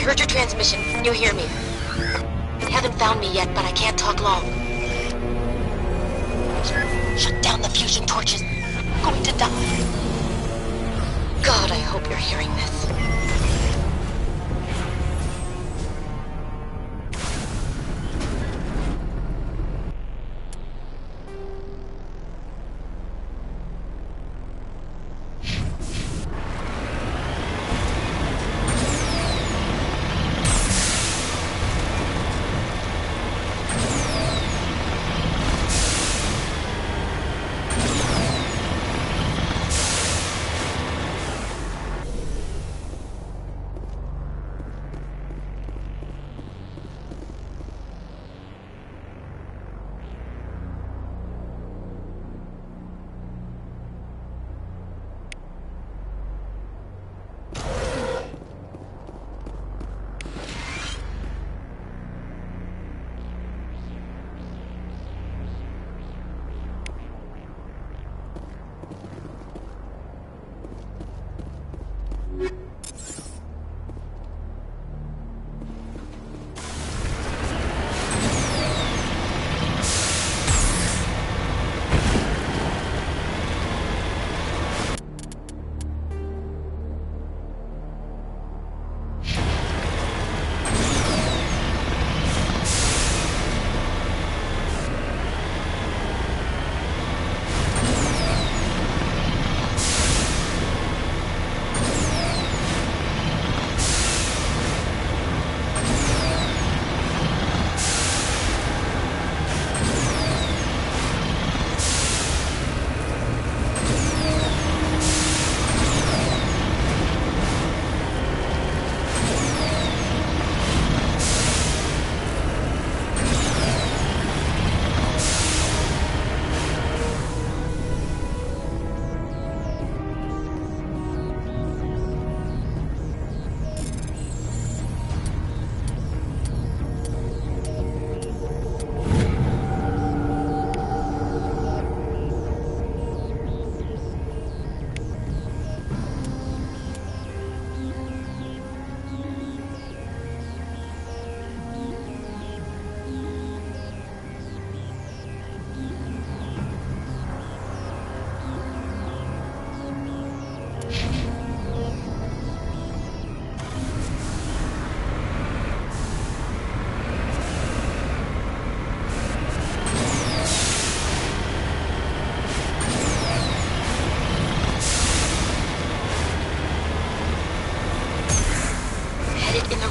heard your transmission. You hear me? Haven't found me yet, but I can't talk long. Shut down the fusion torches. I'm going to die. God, I hope you're hearing this.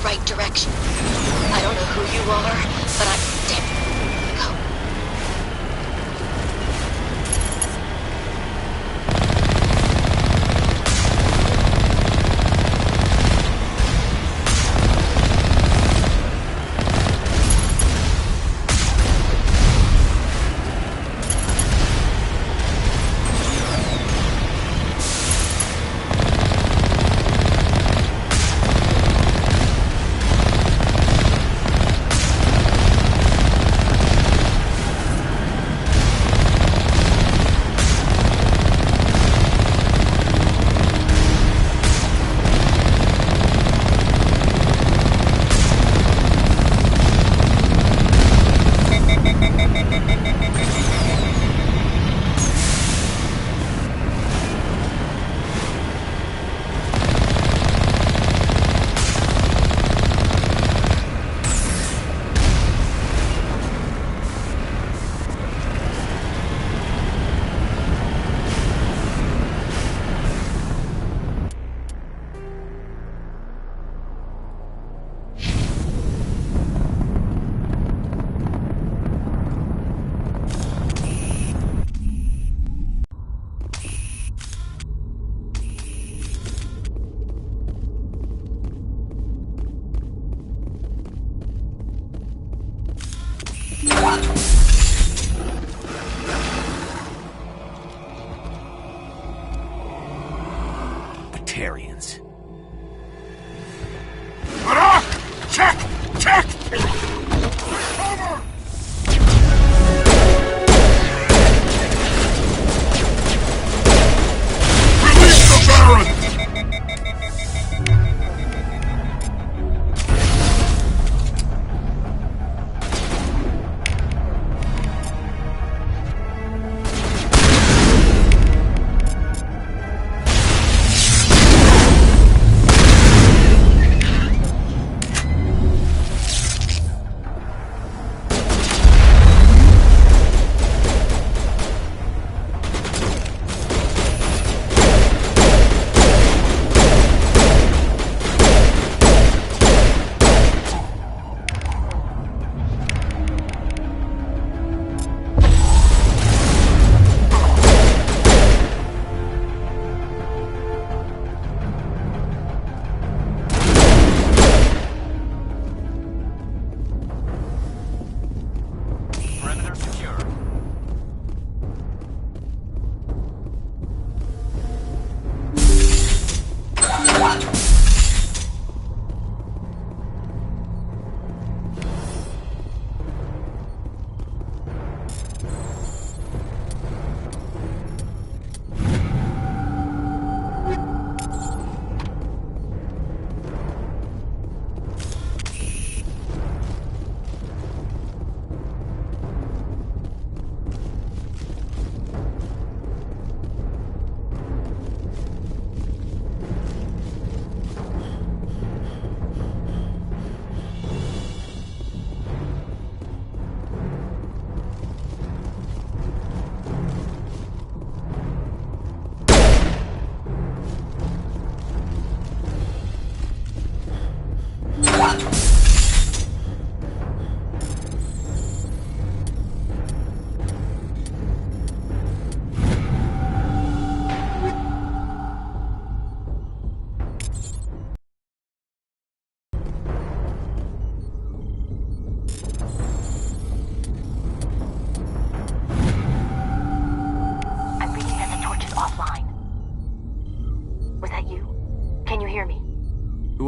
Right direction. I don't know who you are, but damn it. Go.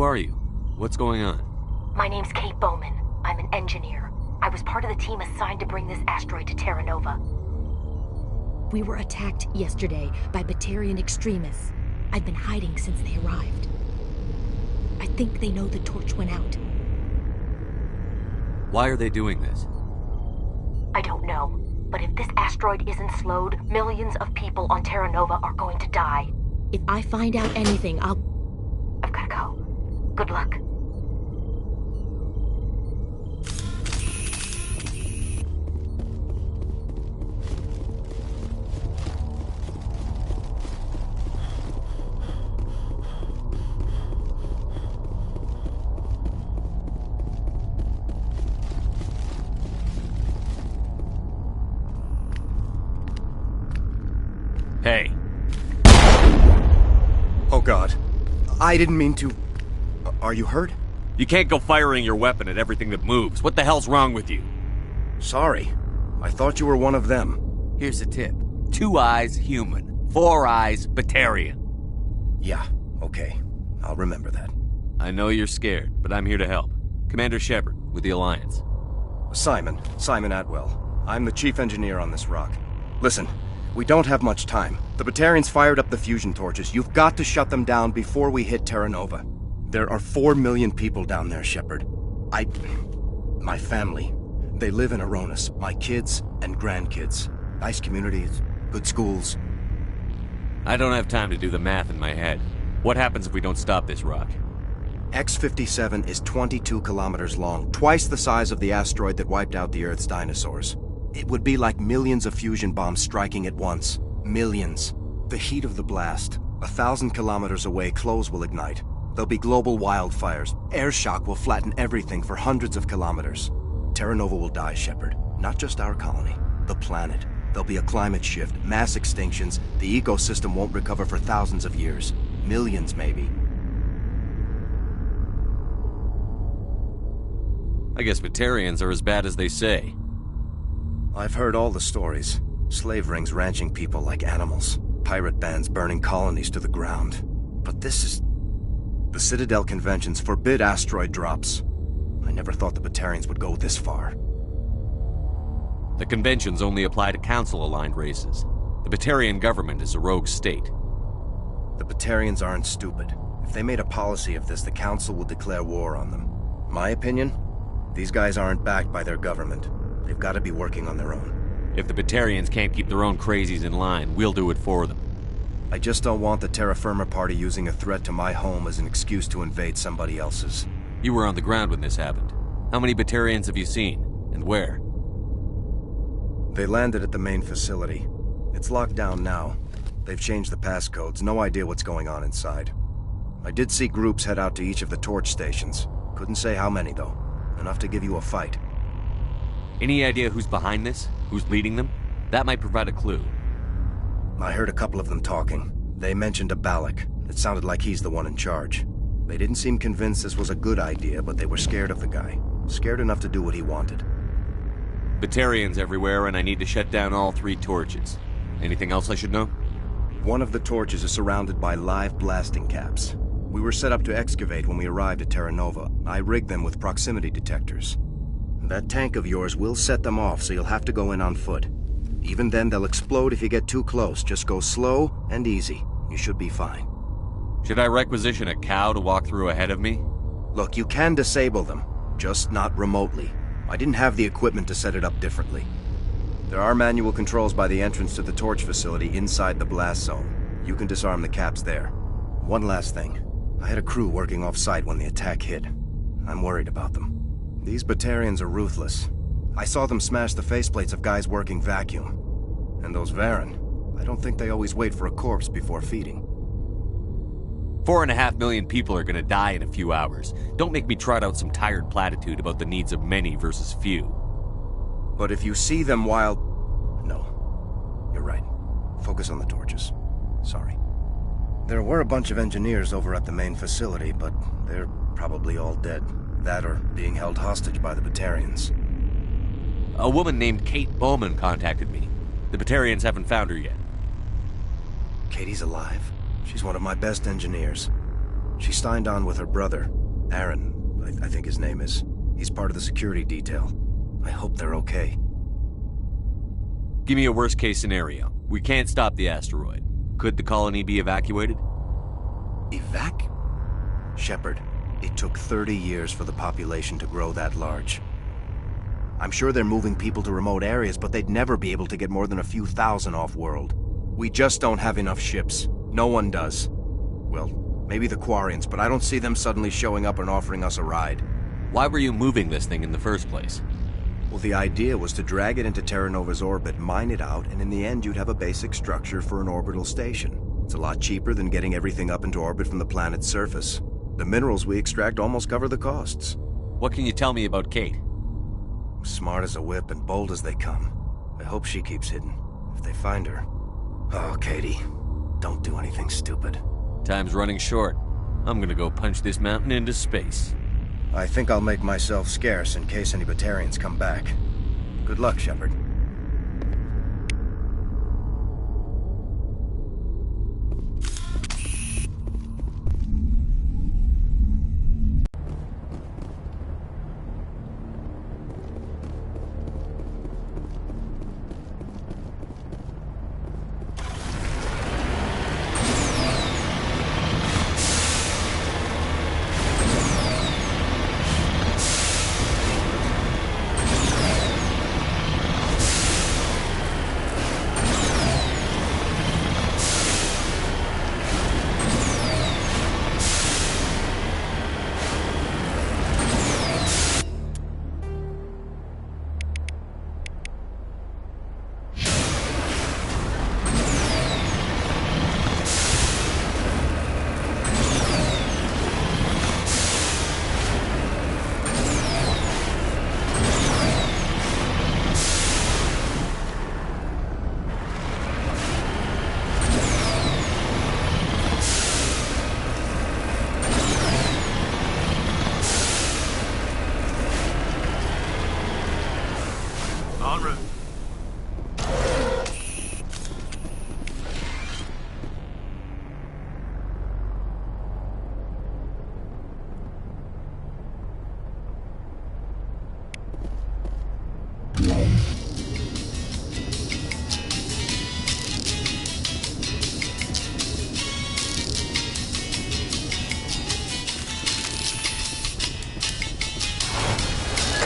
are you? What's going on? My name's Kate Bowman. I'm an engineer. I was part of the team assigned to bring this asteroid to Terra Nova. We were attacked yesterday by Batarian extremists. I've been hiding since they arrived. I think they know the torch went out. Why are they doing this? I don't know. But if this asteroid isn't slowed, millions of people on Terra Nova are going to die. If I find out anything, I've gotta go. Good luck. Hey. Oh God. I didn't mean to... Are you hurt? You can't go firing your weapon at everything that moves. What the hell's wrong with you? Sorry. I thought you were one of them. Here's a tip. 2 eyes, human. 4 eyes, Batarian. Yeah, okay. I'll remember that. I know you're scared, but I'm here to help. Commander Shepard, with the Alliance. Simon Atwell. I'm the chief engineer on this rock. Listen, we don't have much time. The Batarians fired up the fusion torches. You've got to shut them down before we hit Terra Nova. There are 4 million people down there, Shepard. My family, they live in Aronis. My kids and grandkids. Nice communities, good schools. I don't have time to do the math in my head. What happens if we don't stop this rock? X-57 is 22 kilometers long, twice the size of the asteroid that wiped out the Earth's dinosaurs. It would be like millions of fusion bombs striking at once. Millions. The heat of the blast. 1,000 kilometers away, clothes will ignite. There'll be global wildfires. Air shock will flatten everything for hundreds of kilometers. Terra Nova will die, Shepard. Not just our colony. The planet. There'll be a climate shift, mass extinctions. The ecosystem won't recover for thousands of years. Millions, maybe. I guess Batarians are as bad as they say. I've heard all the stories. Slave rings ranching people like animals. Pirate bands burning colonies to the ground. But this is... The Citadel conventions forbid asteroid drops. I never thought the Batarians would go this far. The conventions only apply to Council-aligned races. The Batarian government is a rogue state. The Batarians aren't stupid. If they made a policy of this, the Council would declare war on them. My opinion? These guys aren't backed by their government. They've got to be working on their own. If the Batarians can't keep their own crazies in line, we'll do it for them. I just don't want the Terra Firma Party using a threat to my home as an excuse to invade somebody else's. You were on the ground when this happened. How many Batarians have you seen? And where? They landed at the main facility. It's locked down now. They've changed the passcodes. No idea what's going on inside. I did see groups head out to each of the torch stations. Couldn't say how many, though. Enough to give you a fight. Any idea who's behind this? Who's leading them? That might provide a clue. I heard a couple of them talking. They mentioned a Balak. It sounded like he's the one in charge. They didn't seem convinced this was a good idea, but they were scared of the guy. Scared enough to do what he wanted. Batarians everywhere, and I need to shut down all 3 torches. Anything else I should know? One of the torches is surrounded by live blasting caps. We were set up to excavate when we arrived at Terra Nova. I rigged them with proximity detectors. That tank of yours will set them off, so you'll have to go in on foot. Even then, they'll explode if you get too close. Just go slow and easy. You should be fine. Should I requisition a cow to walk through ahead of me? Look, you can disable them, just not remotely. I didn't have the equipment to set it up differently. There are manual controls by the entrance to the torch facility inside the blast zone. You can disarm the caps there. One last thing. I had a crew working off-site when the attack hit. I'm worried about them. These Batarians are ruthless. I saw them smash the faceplates of guys working vacuum. And those Varen, I don't think they always wait for a corpse before feeding. 4.5 million people are gonna die in a few hours. Don't make me trot out some tired platitude about the needs of many versus few. But if you see them while... No. You're right. Focus on the torches. Sorry. There were a bunch of engineers over at the main facility, but they're probably all dead. That or being held hostage by the Batarians. A woman named Kate Bowman contacted me. The Batarians haven't found her yet. Katie's alive. She's one of my best engineers. She signed on with her brother, Aaron, I think his name is. He's part of the security detail. I hope they're okay. Give me a worst-case scenario. We can't stop the asteroid. Could the colony be evacuated? Shepard, it took 30 years for the population to grow that large. I'm sure they're moving people to remote areas, but they'd never be able to get more than a few thousand off-world. We just don't have enough ships. No one does. Well, maybe the Quarians, but I don't see them suddenly showing up and offering us a ride. Why were you moving this thing in the first place? Well, the idea was to drag it into Terra Nova's orbit, mine it out, and in the end you'd have a basic structure for an orbital station. It's a lot cheaper than getting everything up into orbit from the planet's surface. The minerals we extract almost cover the costs. What can you tell me about Kate? Smart as a whip and bold as they come. I hope she keeps hidden, if they find her. Oh, Katie, don't do anything stupid. Time's running short. I'm gonna go punch this mountain into space. I think I'll make myself scarce in case any Batarians come back. Good luck, Shepard.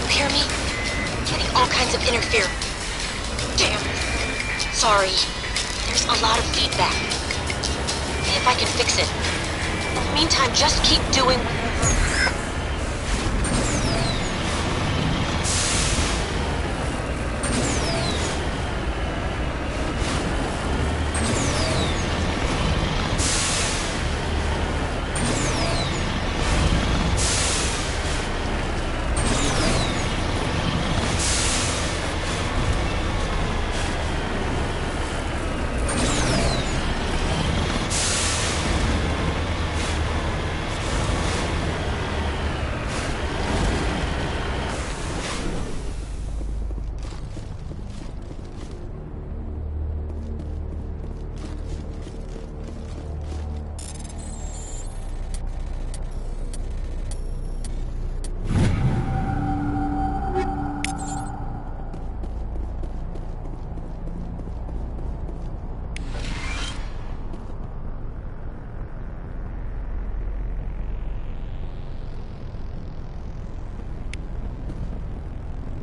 Hear me? Getting all kinds of interference. Damn. Sorry. There's a lot of feedback. See if I can fix it. In the meantime, just keep doing...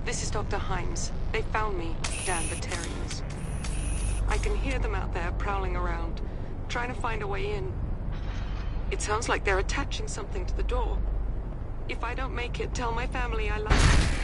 This is Dr. Himes. They found me, damn Batarians. I can hear them out there prowling around, trying to find a way in. It sounds like they're attaching something to the door. If I don't make it, tell my family I love them.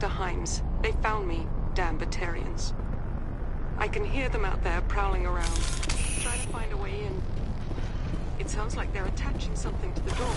Dr. Himes. They found me, damn Batarians. I can hear them out there prowling around, trying to find a way in. It sounds like they're attaching something to the door.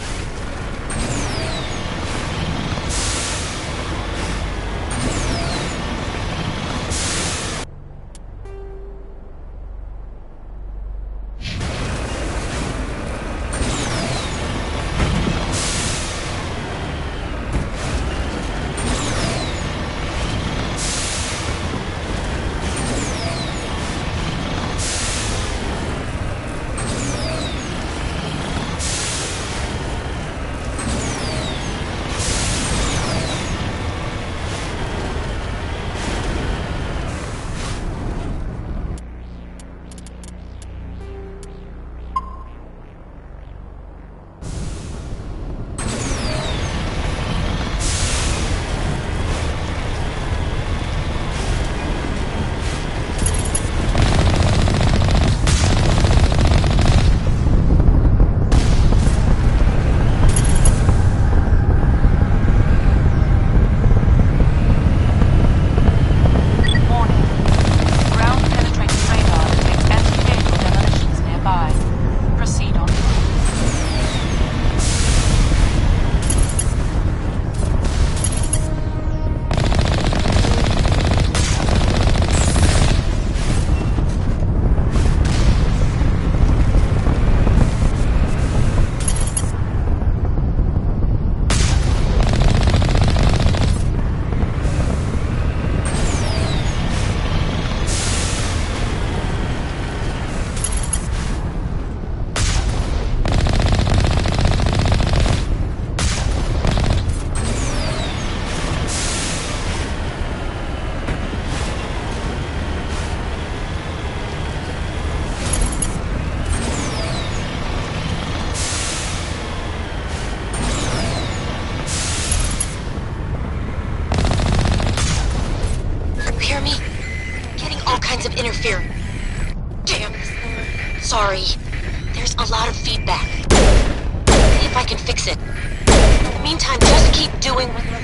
Interfering. Damn. Sorry. There's a lot of feedback. See if I can fix it. In the meantime, just keep doing whatever.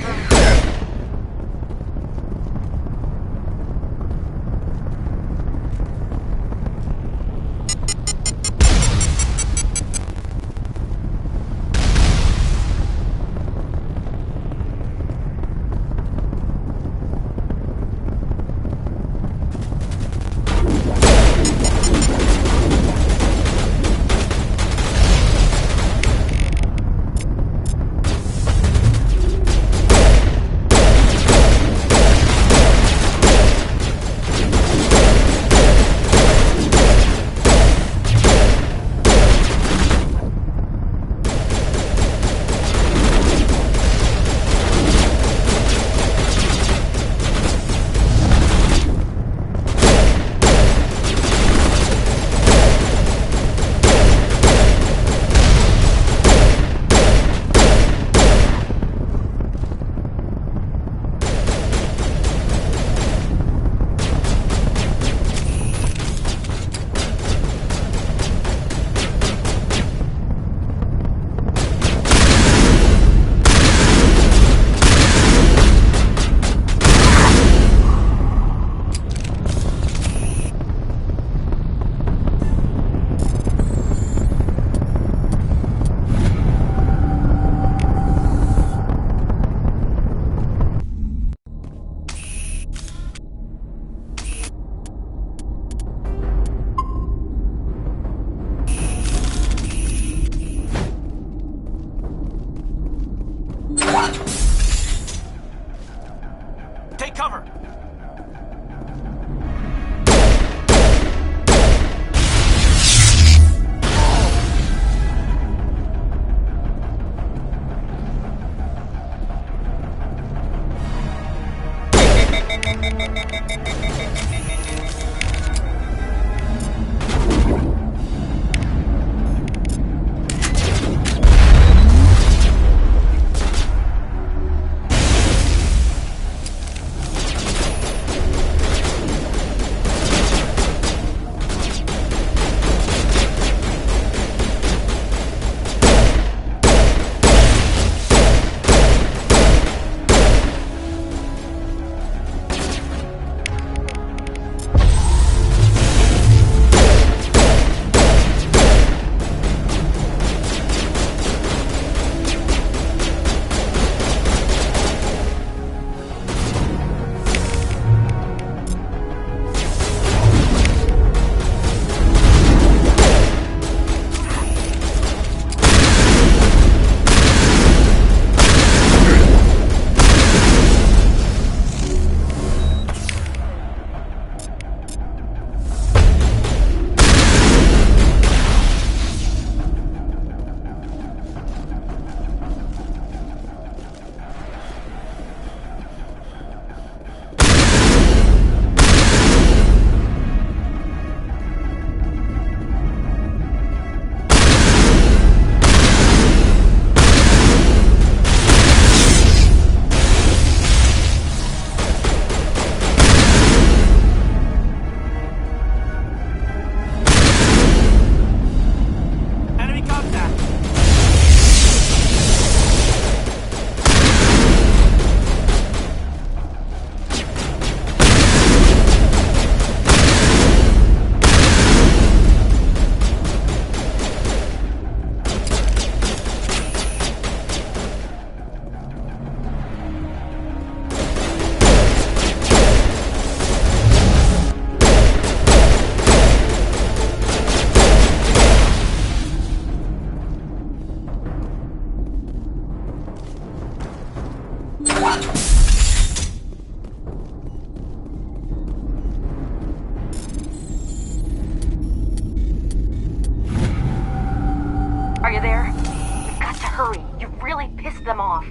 pissed them off.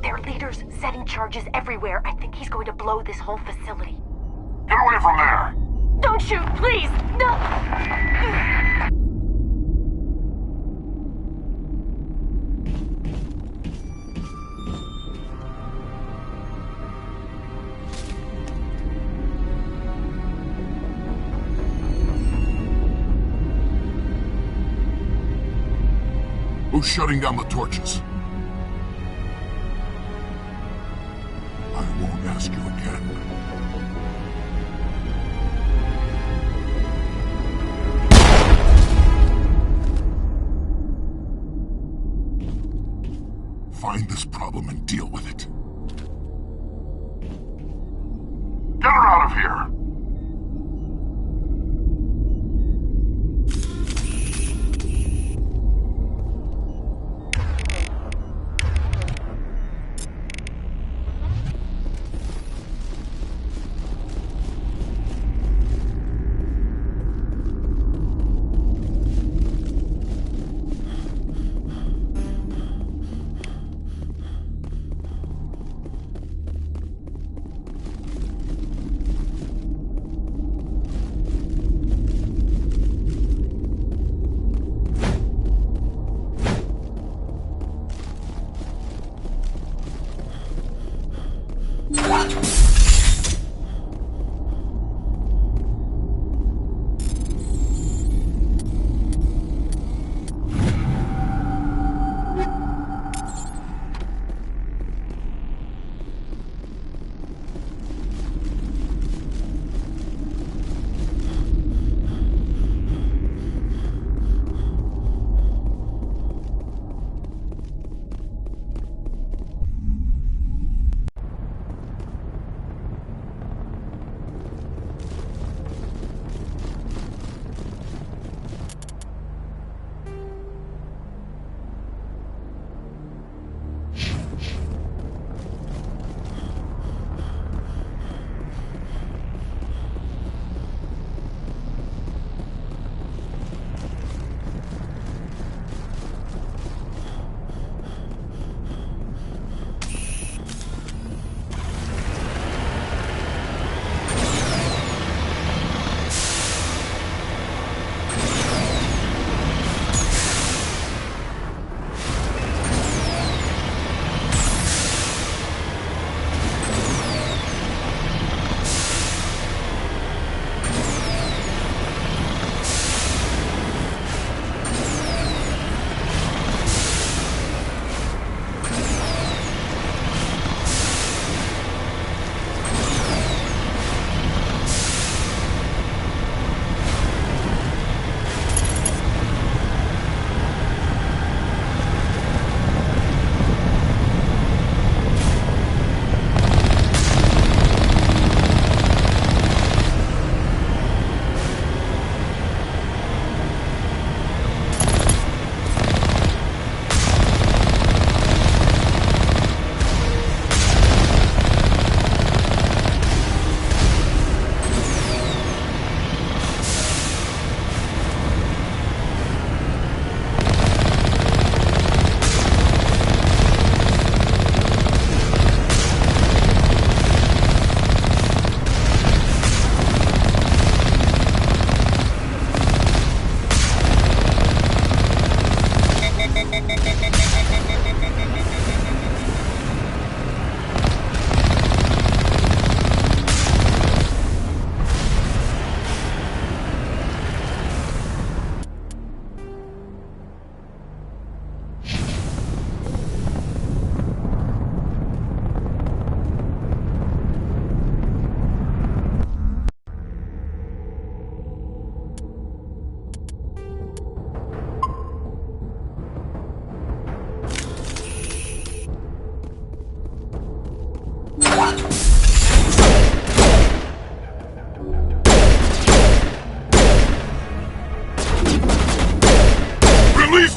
Their leader's setting charges everywhere. I think he's going to blow this whole facility. Get away from there! Don't shoot, please! No! Who's shutting down the torches? I won't ask you again. Find this problem and deal with it. Get her out of here!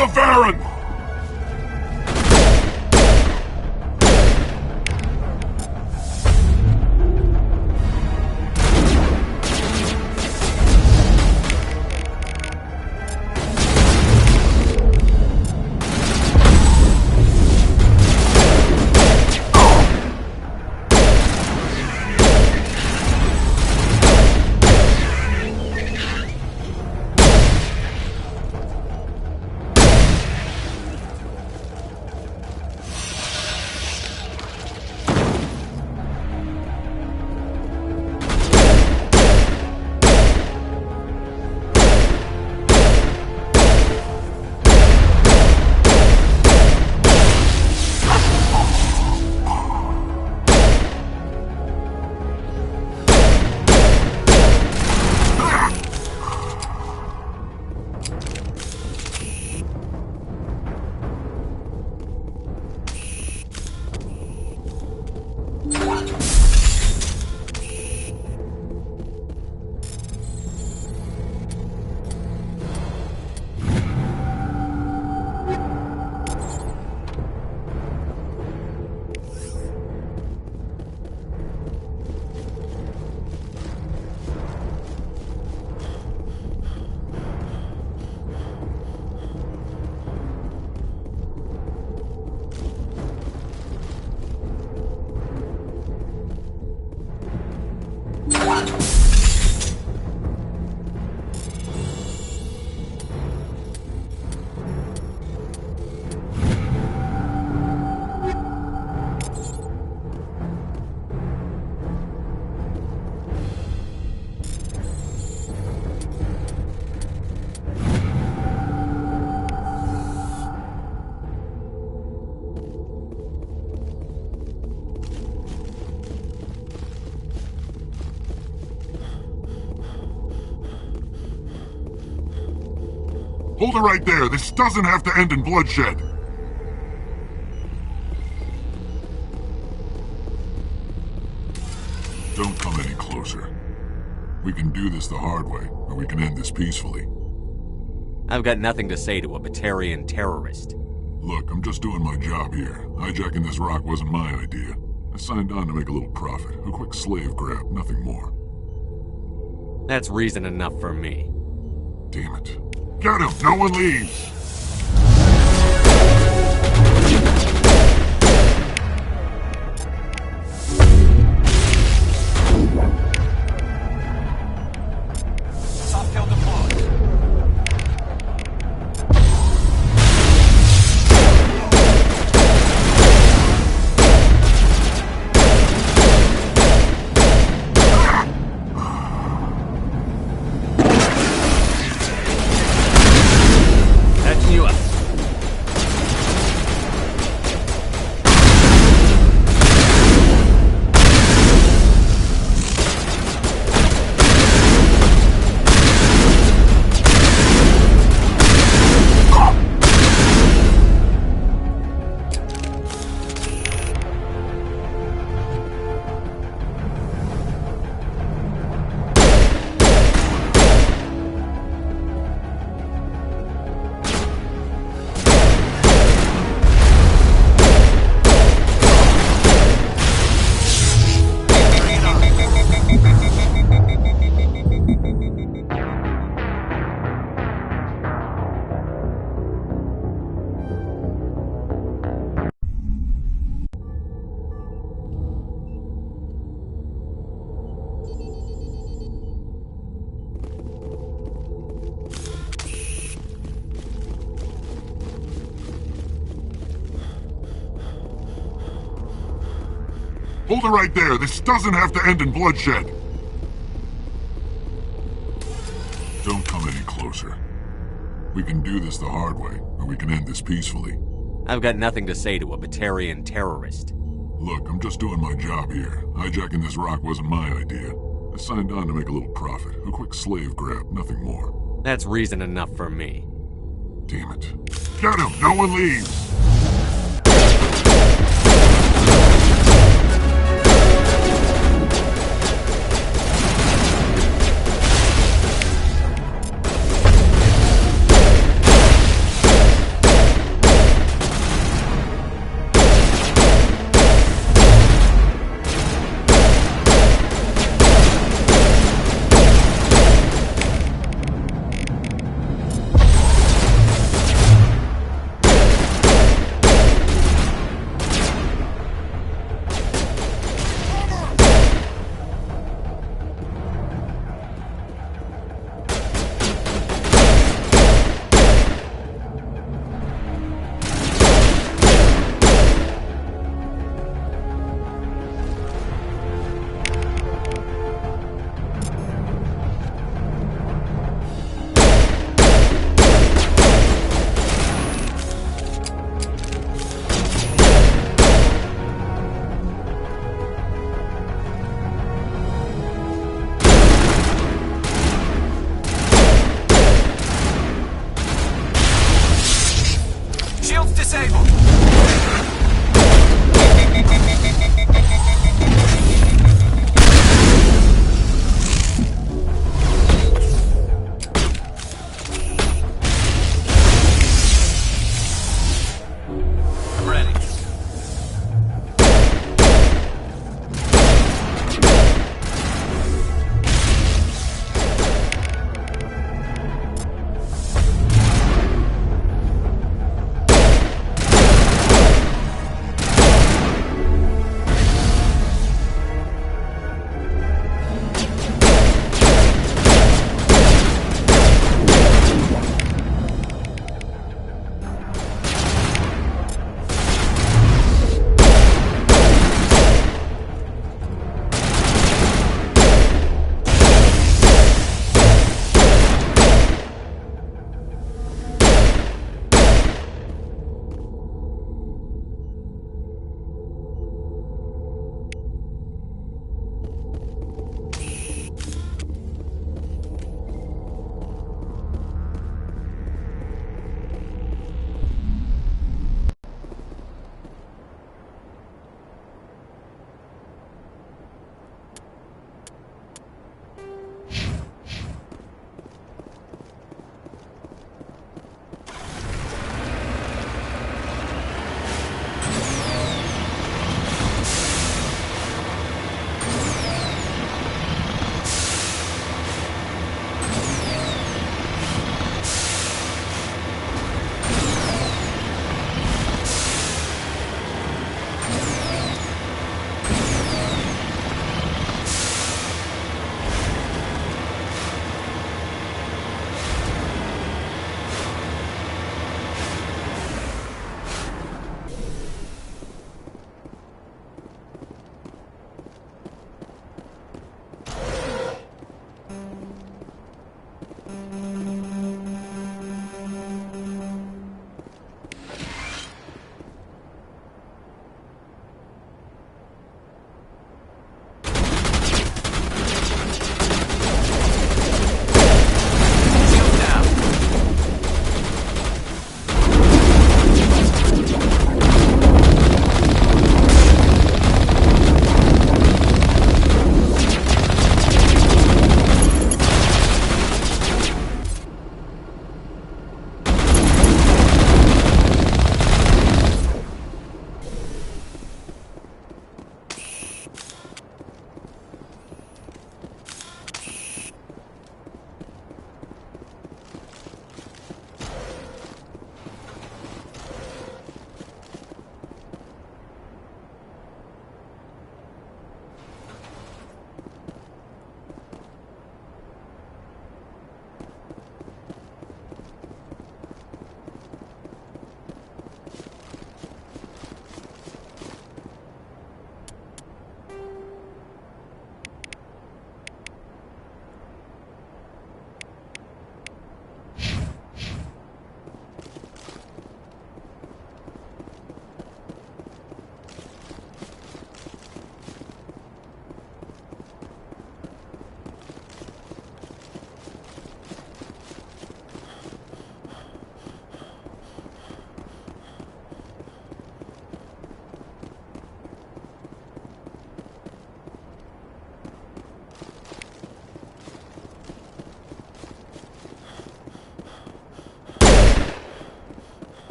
the Baron! Hold it right there. This doesn't have to end in bloodshed. Don't come any closer. We can do this the hard way, or we can end this peacefully. I've got nothing to say to a Batarian terrorist. Look, I'm just doing my job here. Hijacking this rock wasn't my idea. I signed on to make a little profit. A quick slave grab, nothing more. That's reason enough for me. Damn it. Get him! No one leaves! Soft kill deployed. Catching you up. Hold it right there. This doesn't have to end in bloodshed. Don't come any closer. We can do this the hard way, or we can end this peacefully. I've got nothing to say to a Batarian terrorist. Look, I'm just doing my job here. Hijacking this rock wasn't my idea. I signed on to make a little profit. A quick slave grab, nothing more. That's reason enough for me. Damn it. Get him! No one leaves!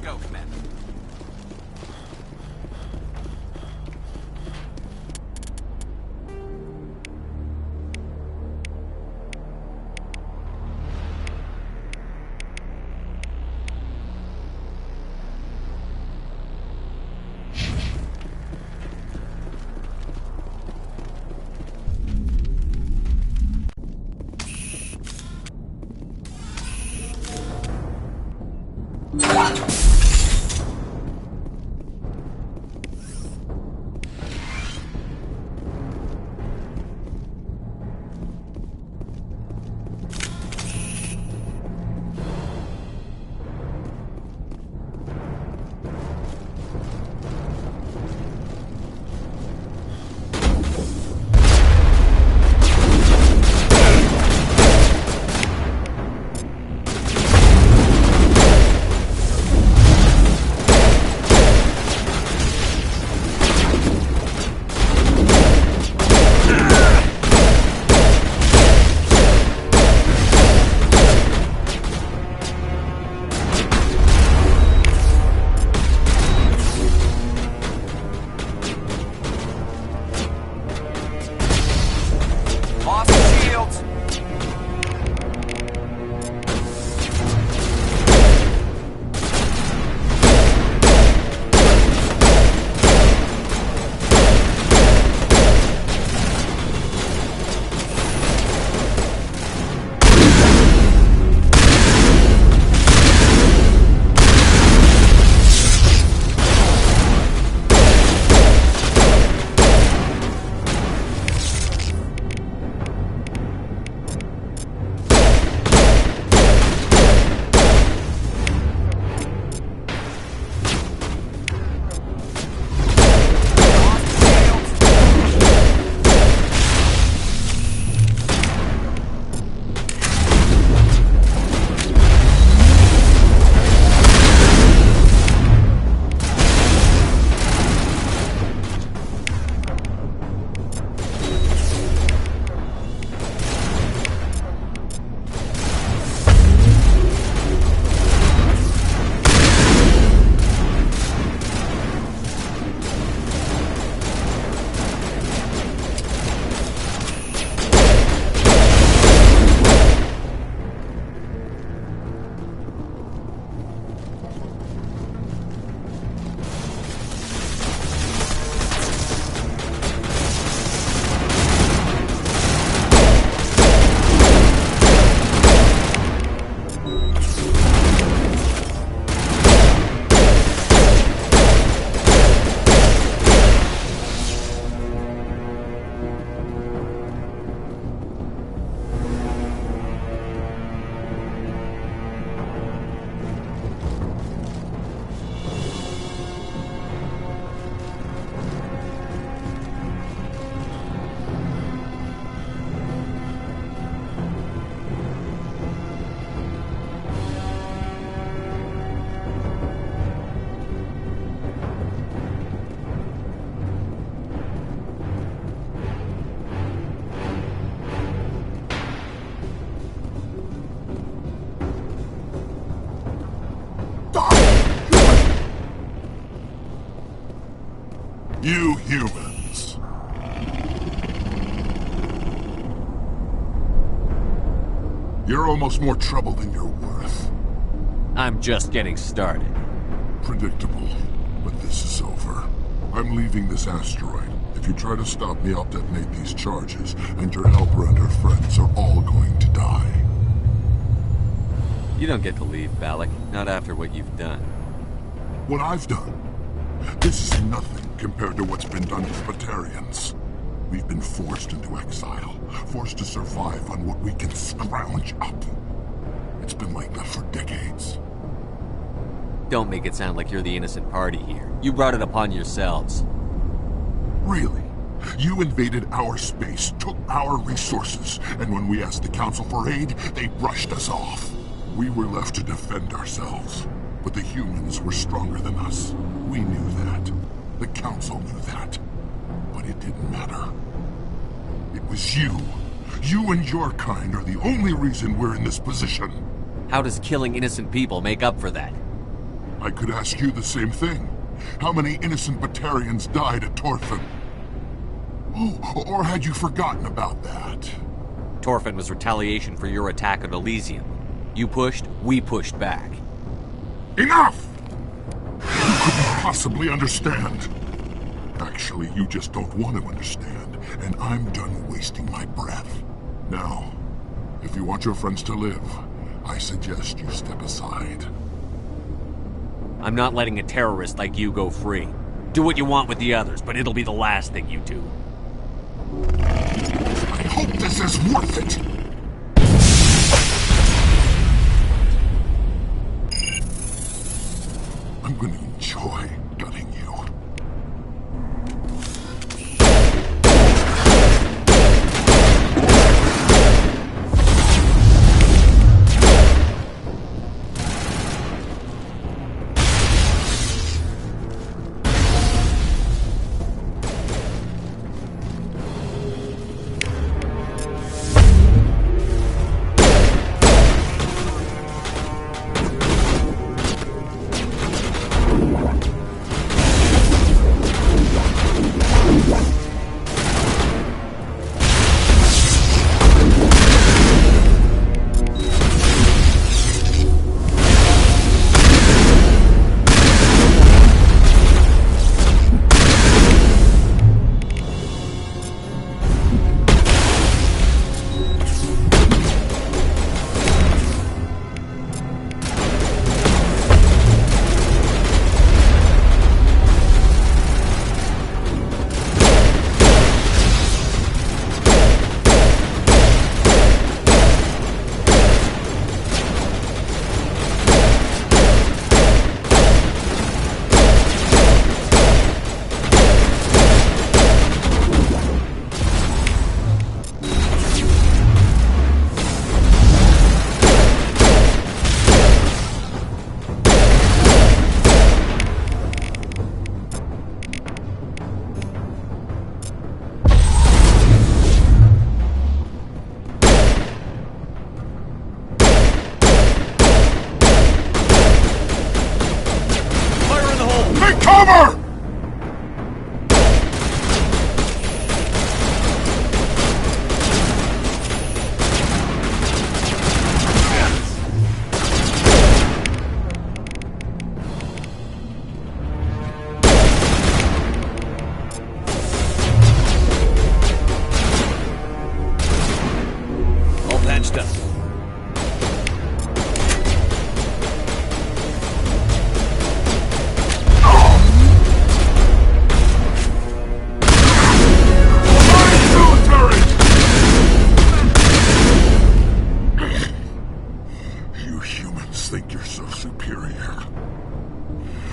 go, Commander. You humans. You're almost more trouble than you're worth. I'm just getting started. Predictable, but this is over. I'm leaving this asteroid. If you try to stop me, I'll detonate these charges, and your helper and her friends are all going to die. You don't get to leave, Valak. Not after what you've done. What I've done? This is nothing compared to what's been done to the Batarians. We've been forced into exile, forced to survive on what we can scrounge up. It's been like that for decades. Don't make it sound like you're the innocent party here. You brought it upon yourselves. Really? You invaded our space, took our resources, and when we asked the Council for aid, they brushed us off. We were left to defend ourselves, but the humans were stronger than us. We knew that. The Council knew that. But it didn't matter. It was you. You and your kind are the only reason we're in this position. How does killing innocent people make up for that? I could ask you the same thing. How many innocent Batarians died at Torfin? Oh, or had you forgotten about that? Torfin was retaliation for your attack on Elysium. You pushed, we pushed back. Enough! You couldn't possibly understand. Actually, you just don't want to understand, and I'm done wasting my breath. Now, if you want your friends to live, I suggest you step aside. I'm not letting a terrorist like you go free. Do what you want with the others, but it'll be the last thing you do. I hope this is worth it! I'm gonna enjoy gutting you.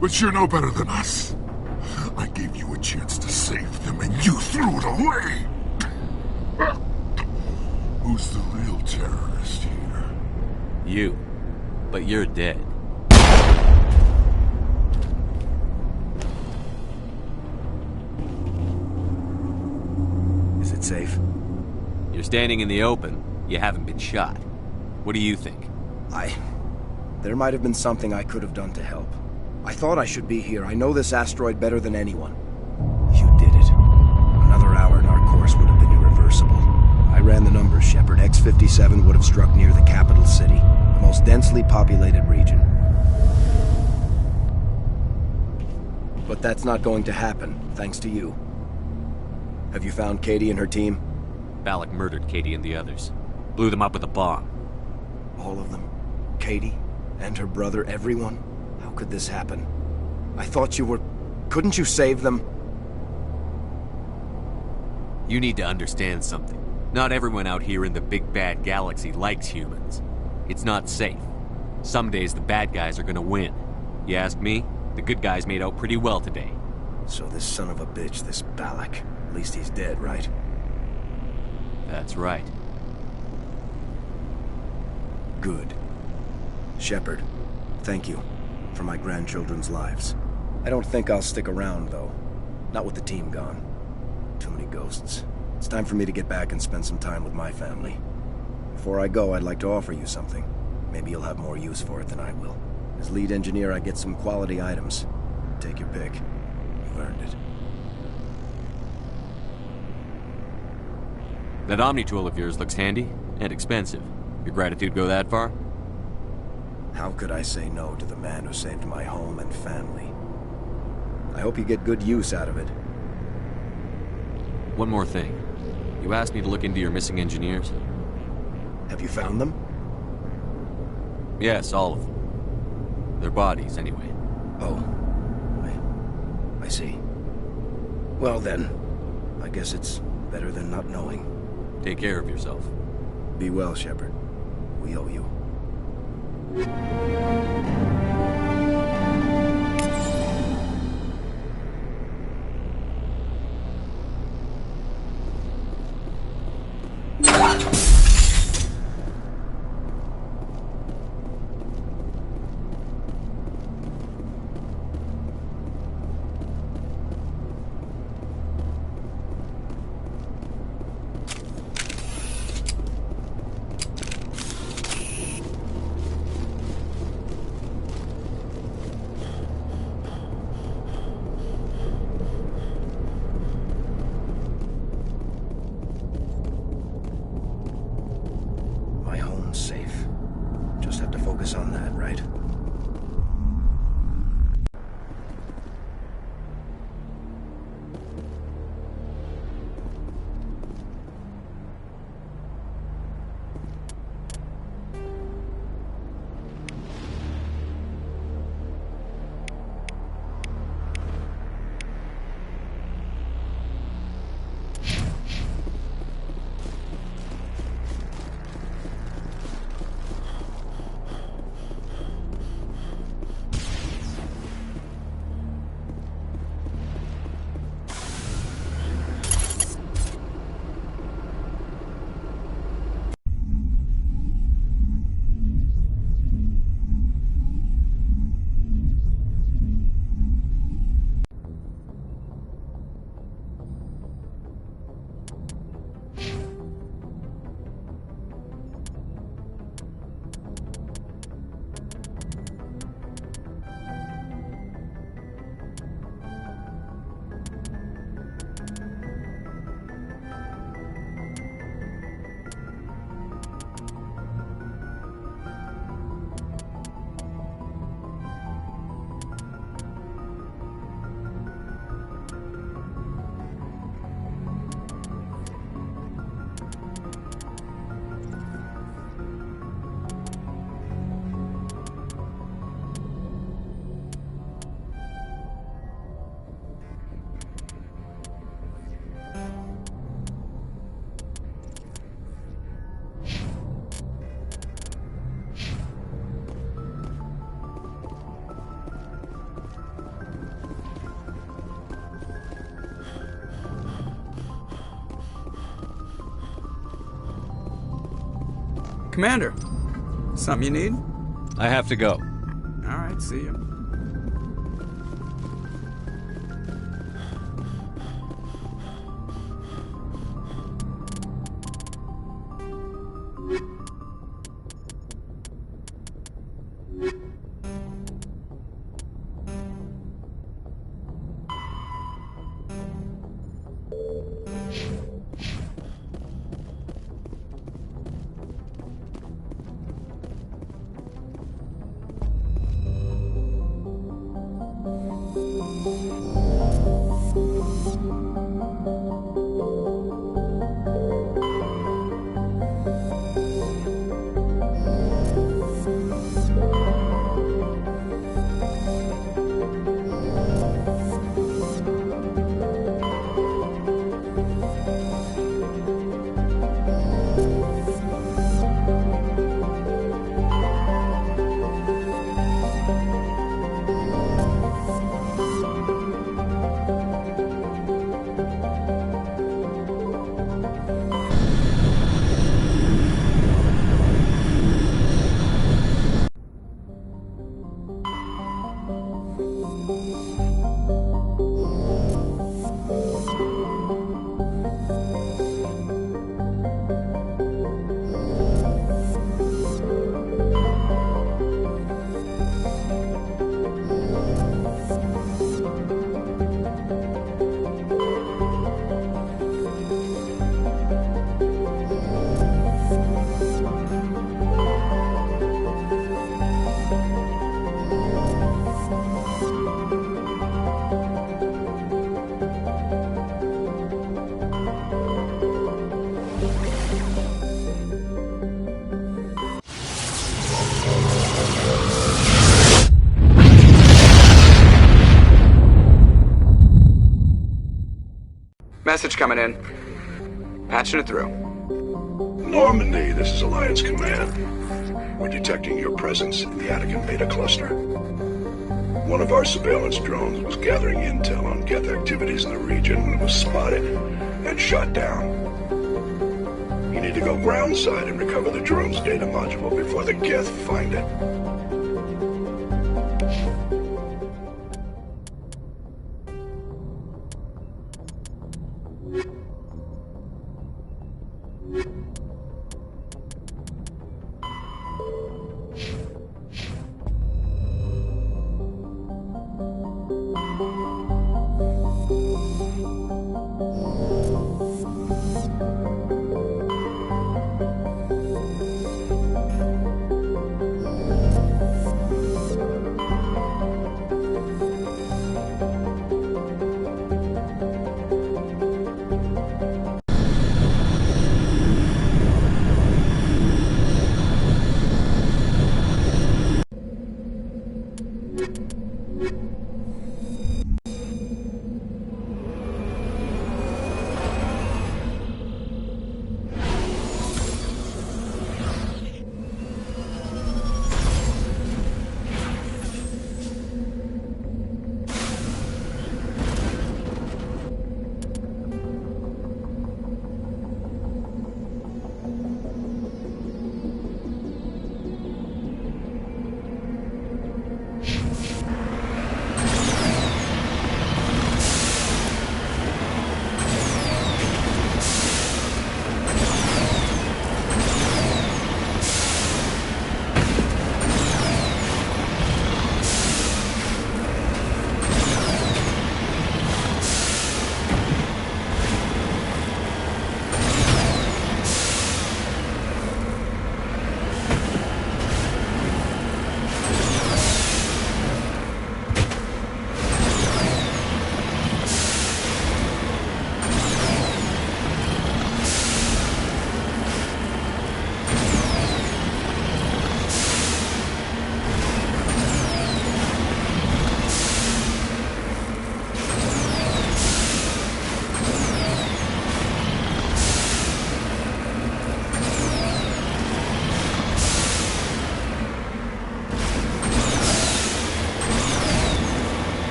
But you're no better than us. I gave you a chance to save them, and you threw it away! Who's the real terrorist here? You. But you're dead. Is it safe? You're standing in the open. You haven't been shot. What do you think? There might have been something I could have done to help. I thought I should be here. I know this asteroid better than anyone. You did it. Another hour and our course would have been irreversible. I ran the numbers, Shepard. X-57 would have struck near the capital city, the most densely populated region. But that's not going to happen, thanks to you. Have you found Katie and her team? Balak murdered Katie and the others. Blew them up with a bomb. All of them? Katie? And her brother, everyone? How could this happen? I thought you were... Couldn't you save them? You need to understand something. Not everyone out here in the big bad galaxy likes humans. It's not safe. Some days the bad guys are gonna win. You ask me, the good guys made out pretty well today. So this son of a bitch, this Balak, at least he's dead, right? That's right. Good. Shepard, thank you for my grandchildren's lives. I don't think I'll stick around, though. Not with the team gone. Too many ghosts. It's time for me to get back and spend some time with my family. Before I go, I'd like to offer you something. Maybe you'll have more use for it than I will. As lead engineer, I get some quality items. Take your pick. You've earned it. That Omni tool of yours looks handy and expensive. Your gratitude go that far? How could I say no to the man who saved my home and family? I hope you get good use out of it. One more thing. You asked me to look into your missing engineers? Have you found them? Yes, all of them. Their bodies, anyway. Oh. I see. Well then, I guess it's better than not knowing. Take care of yourself. Be well, Shepard. We owe you. My home's safe. Just have to focus on that, right? Commander, something you need? I have to go. All right, see you. Message coming in. Patching it through. Normandy, this is Alliance Command. We're detecting your presence in the Attican Beta Cluster. One of our surveillance drones was gathering intel on Geth activities in the region when it was spotted and shot down. You need to go groundside and recover the drone's data module before the Geth find it.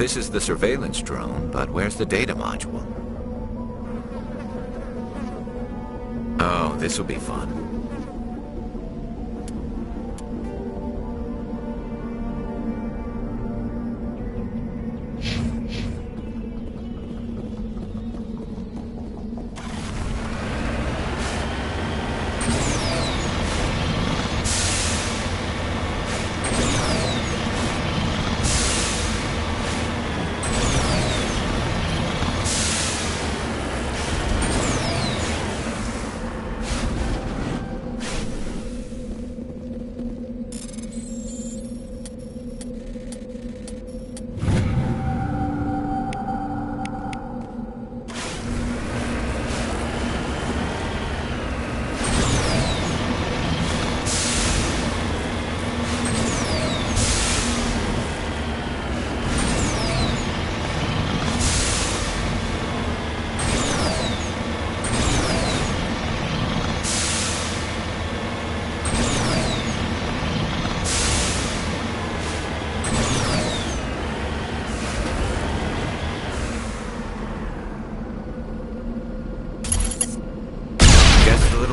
This is the surveillance drone, but where's the data module? Oh, this will be fun.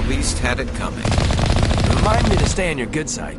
Beast had it coming. Remind me to stay on your good side.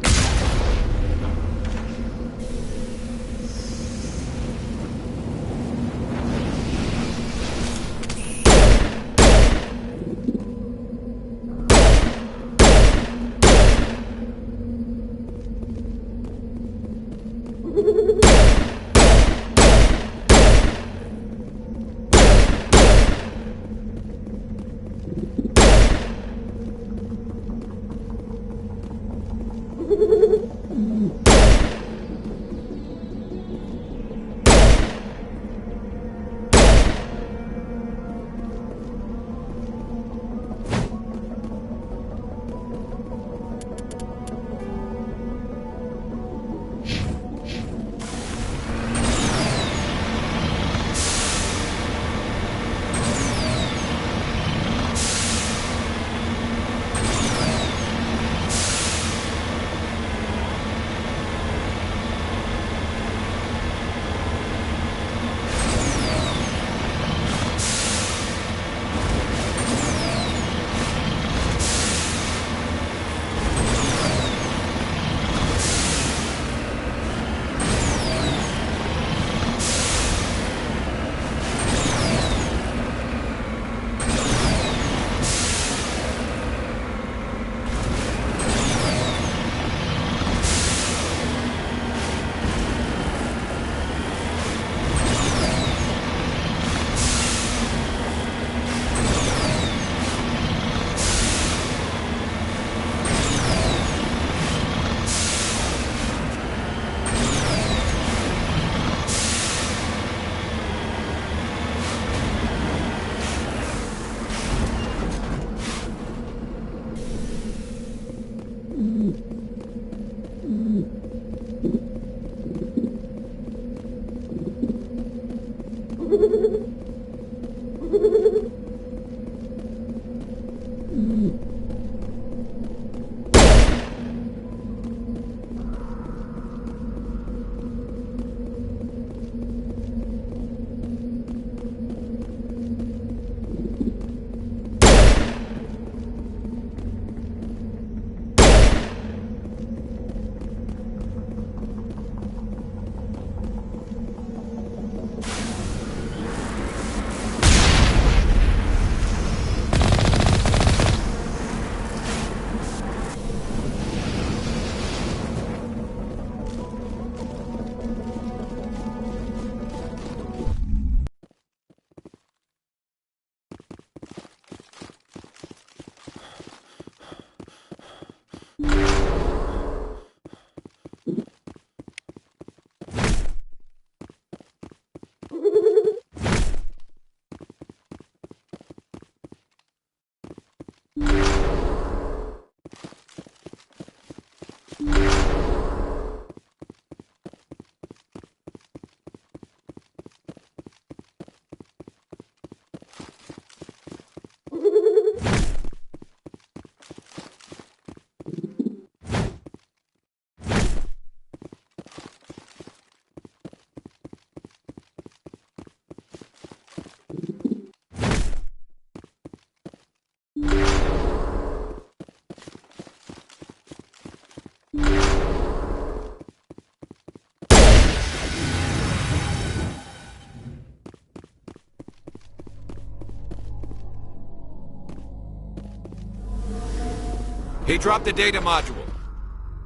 He dropped the data module.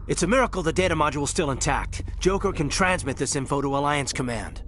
It's a miracle the data module's still intact. Joker can transmit this info to Alliance Command.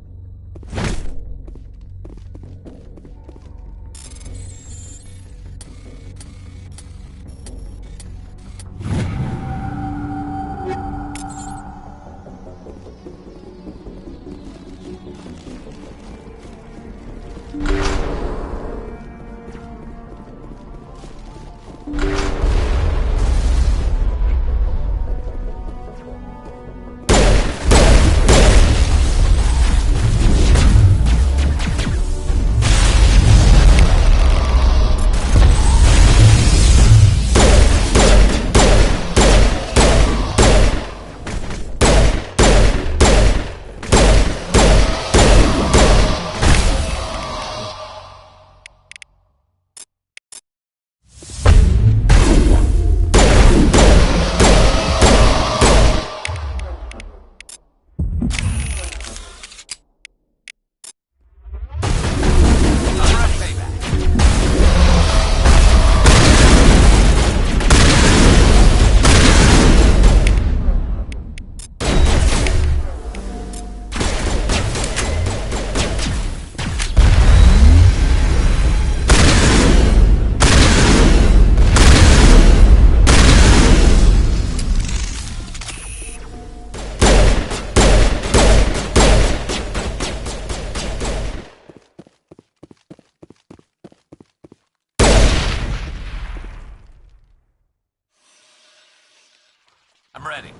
I'm ready.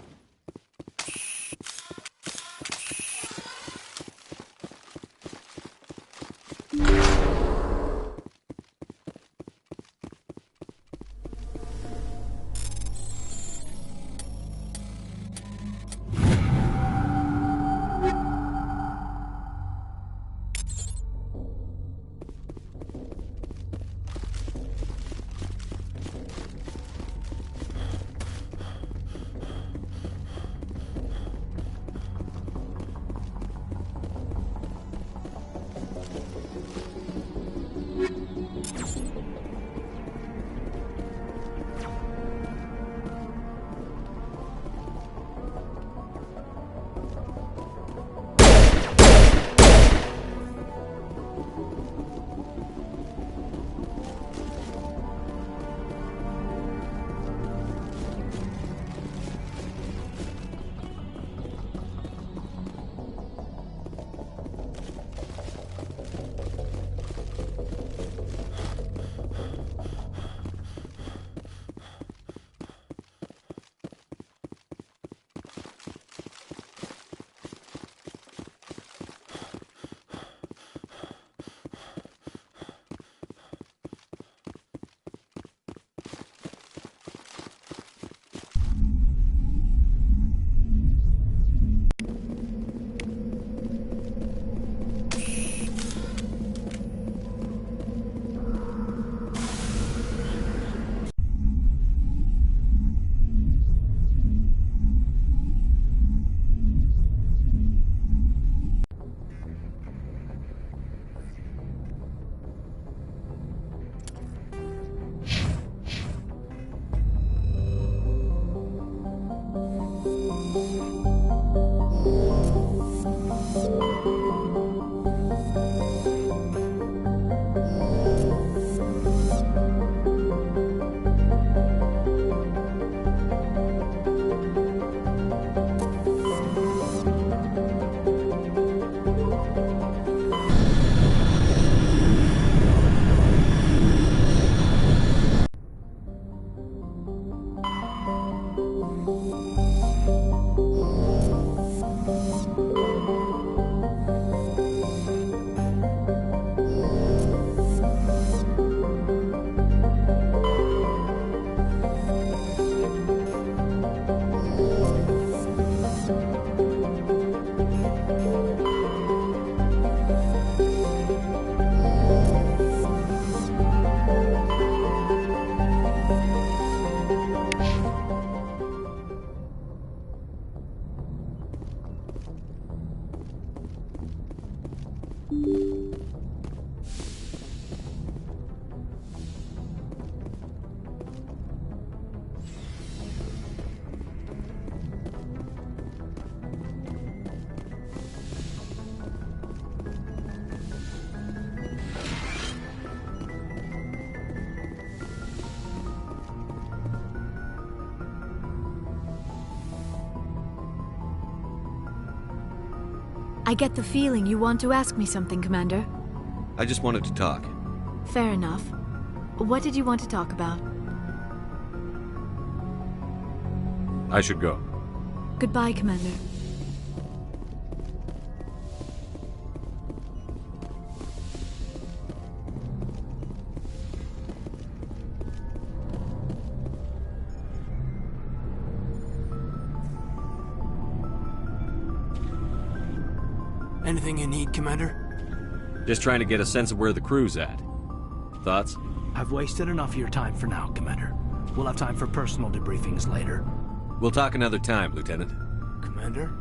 I get the feeling you want to ask me something, Commander. I just wanted to talk. Fair enough. What did you want to talk about? I should go. Goodbye, Commander. Anything you need, Commander? Just trying to get a sense of where the crew's at. Thoughts? I've wasted enough of your time for now, Commander. We'll have time for personal debriefings later. We'll talk another time, Lieutenant. Commander?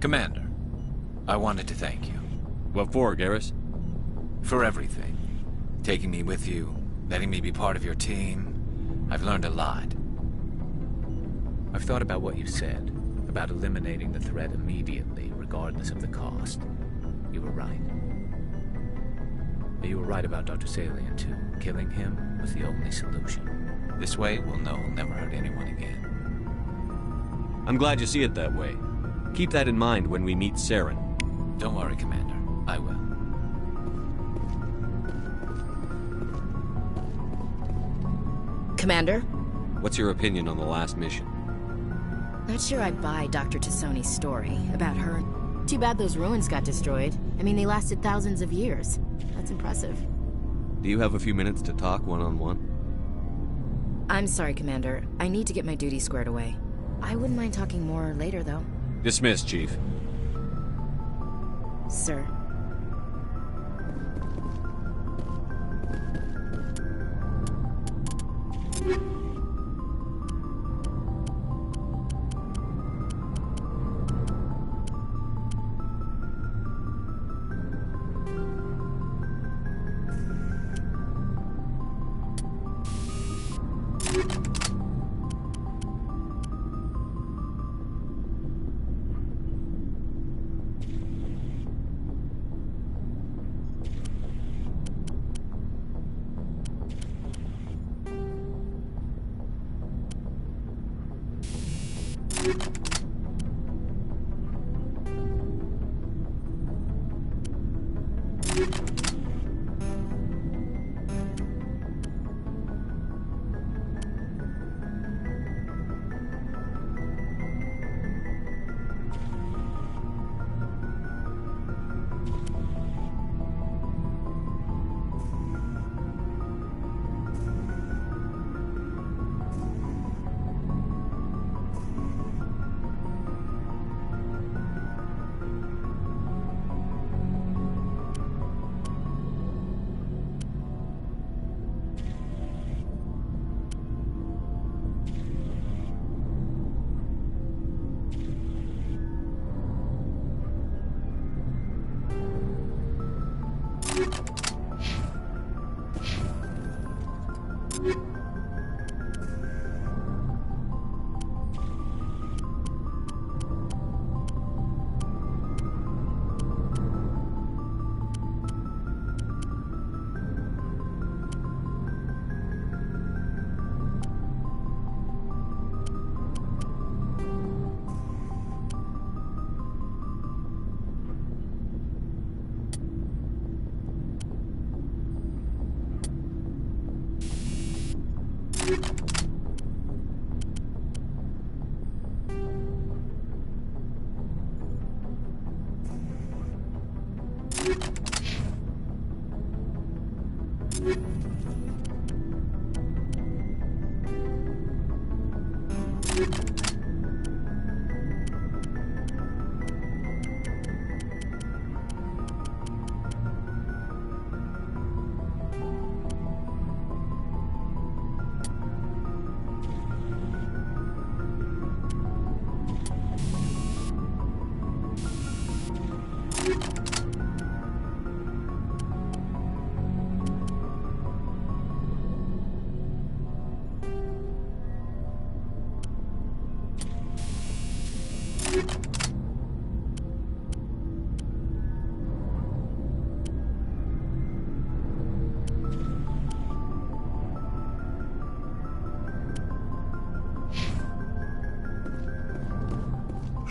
Commander, I wanted to thank you. What for, Garrus? For everything. Taking me with you, letting me be part of your team. I've learned a lot. I've thought about what you said, about eliminating the threat immediately, regardless of the cost. You were right. But you were right about Dr. Salian, too. Killing him was the only solution. This way, we'll know he'll never hurt anyone again. I'm glad you see it that way. Keep that in mind when we meet Saren. Don't worry, Commander. I will. Commander? What's your opinion on the last mission? Not sure I'd buy Dr. Tassoni's story about her. Too bad those ruins got destroyed. I mean, they lasted thousands of years. That's impressive. Do you have a few minutes to talk one-on-one? I'm sorry, Commander. I need to get my duty squared away. I wouldn't mind talking more later, though. Dismissed, Chief. Sir.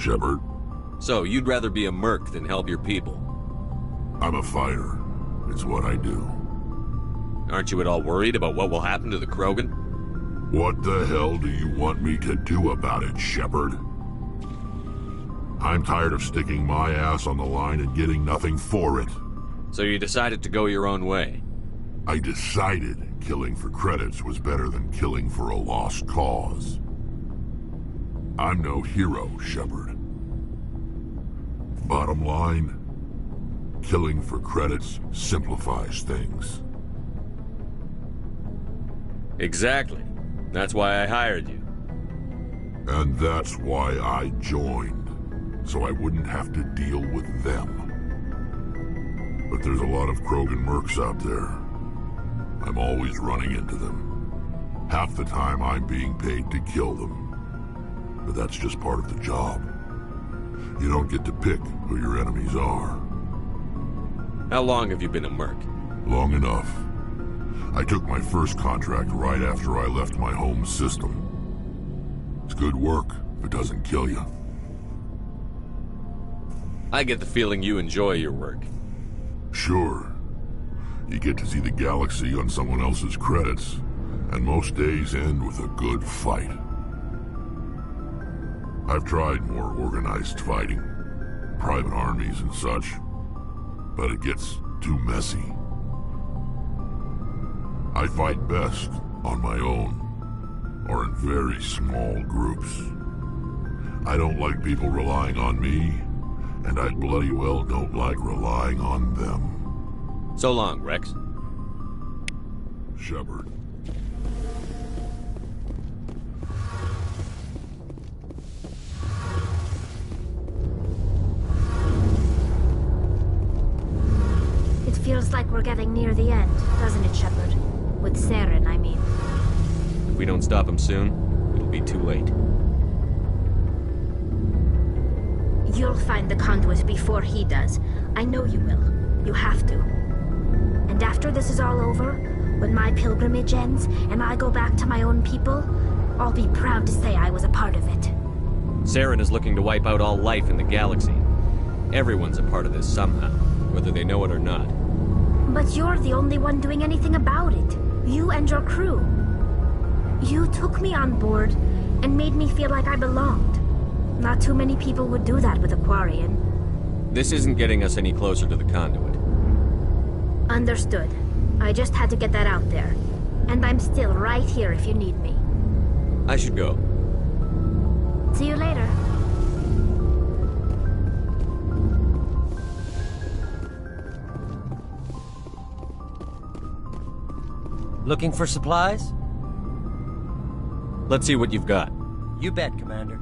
Shepard. So, you'd rather be a merc than help your people? I'm a fighter. It's what I do. Aren't you at all worried about what will happen to the Krogan? What the hell do you want me to do about it, Shepard? I'm tired of sticking my ass on the line and getting nothing for it. So you decided to go your own way? I decided killing for credits was better than killing for a lost cause. I'm no hero, Shepard. Bottom line, killing for credits simplifies things. Exactly. That's why I hired you. And that's why I joined, so I wouldn't have to deal with them. But there's a lot of Krogan mercs out there. I'm always running into them. Half the time I'm being paid to kill them. But that's just part of the job. You don't get to pick who your enemies are. How long have you been a merc? Long enough. I took my first contract right after I left my home system. It's good work if it doesn't kill you. I get the feeling you enjoy your work. Sure. You get to see the galaxy on someone else's credits, and most days end with a good fight. I've tried more organized fighting, private armies and such, but it gets too messy. I fight best on my own, or in very small groups. I don't like people relying on me, and I bloody well don't like relying on them. So long, Rex. Shepard. It feels like we're getting near the end, doesn't it, Shepard? With Saren, I mean. If we don't stop him soon, it'll be too late. You'll find the conduit before he does. I know you will. You have to. And after this is all over, when my pilgrimage ends and I go back to my own people, I'll be proud to say I was a part of it. Saren is looking to wipe out all life in the galaxy. Everyone's a part of this somehow, whether they know it or not. But you're the only one doing anything about it. You and your crew. You took me on board and made me feel like I belonged. Not too many people would do that with a Quarian. This isn't getting us any closer to the conduit. Understood. I just had to get that out there. And I'm still right here if you need me. I should go. See you later. Looking for supplies? Let's see what you've got. You bet, Commander.